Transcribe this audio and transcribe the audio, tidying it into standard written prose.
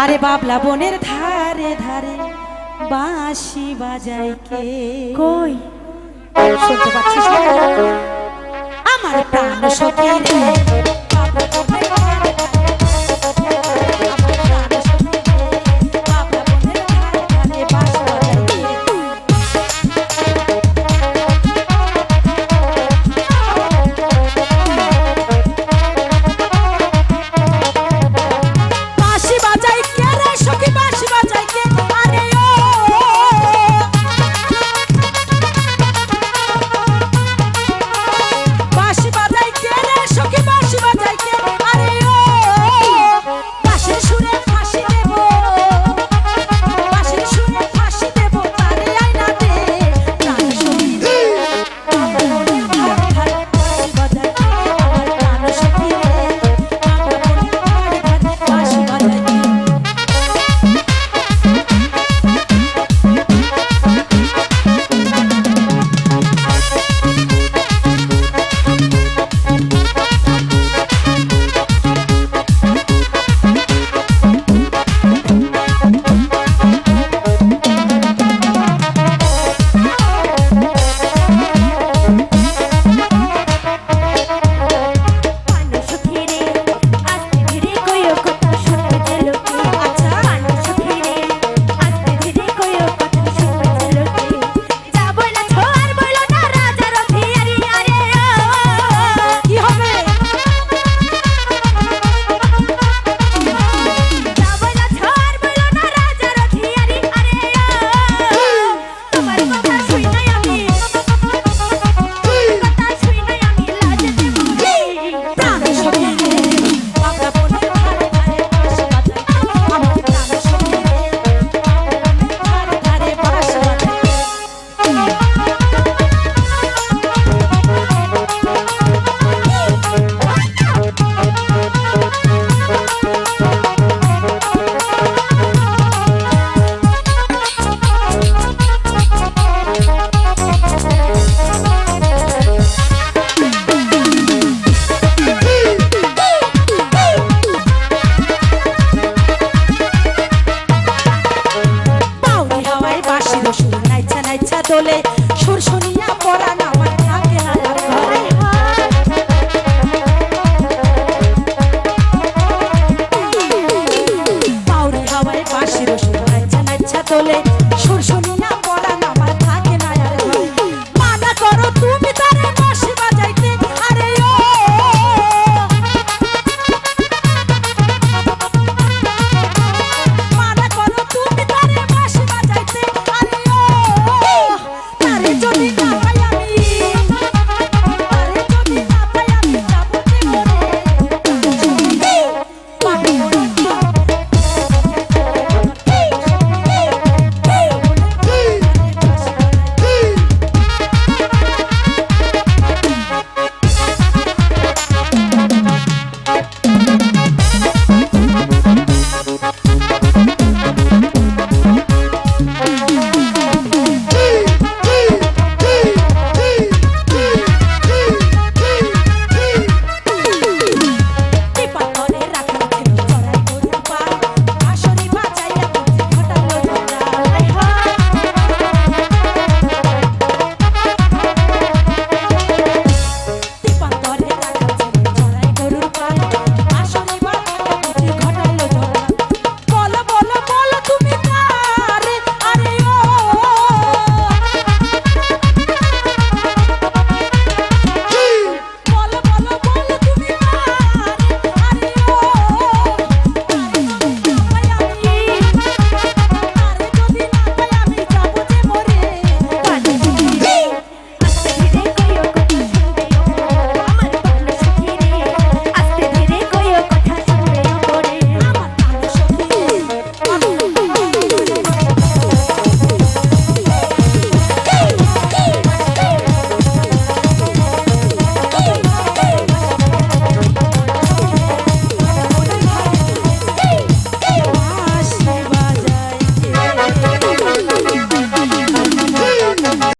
আরে বাবলা বনের ধারে ধারে বাঁশি বাজাই কে? কই শুনতে পাচ্ছিস না? আমার প্রাণ সখী রে, বাবলা বনের ধারে ধারে, আমার প্রাণ সখী রে, বাবলা বনের ধারে ধারে বাঁশি বাজাই কে? বাঁশি বাজাই কে রে সখী, বাঁশি বাজাই কে? আরে ও বাঁশি বাজাই কে রে সখী, বাঁশি বাজাই কে? আরে ও বাঁশির সুরে ফাঁসি দেব, বাঁশির সুরে ফাঁসি দেব তারে আয়না দে প্রাণ সখী রে, বাবলা বনের ধারে ধারে বাঁশি বাজাই কে? আমার প্রাণ সখী রে, বাবলা বনের ধারে ধারে বাঁশি বাজাই কে? মানুষ ফিরে আস্তে ধীরে কইও কথা শুনবে যে লোকে। আচ্ছা মানুষ ফিরে আস্তে ধীরে কইও কথা শুনবে যে লোকে। যা বইলা ছোয়ার বইলো না রাজা রথিয়ারি আরে ও। কি হবে? যা বইলা ছোয়ার বইলো না রাজা রথিয়ারি আরে ও। তোমার কথা শুই নাই আমি, কথা শুই নাই আমি লাজতে মরি। প্রাণ সখী রে, বাবলা বনের ধারে ধারে বাঁশি বাজাই কে? আমার প্রাণ সখী রে, বাবলা বনের ধারে ধারে বাঁশি বাজাই কে? বাউরি হাওয়ায় বাঁশির সুর নাইচা নাইচা দোলে, সুর শুনিয়া পরাণ আমার থাকে না আর ঘরে। বাউরি হাওয়ায় বাঁশির সুর নাইচা নাইচা দোলে, সুর শুনিয়া পরাণ আমার থাকে না আর ঘরে। মানা করো তুমি তারে বাঁশি বাজাইতে, আরে ও মানা করো তুমি তারে বাঁশি বাজাইতে, আরে ও তারে যদি না পাই আমি, তারে যদি না পাই আমি যাবো যে মরে। বাবলা বনের ধারে ধারে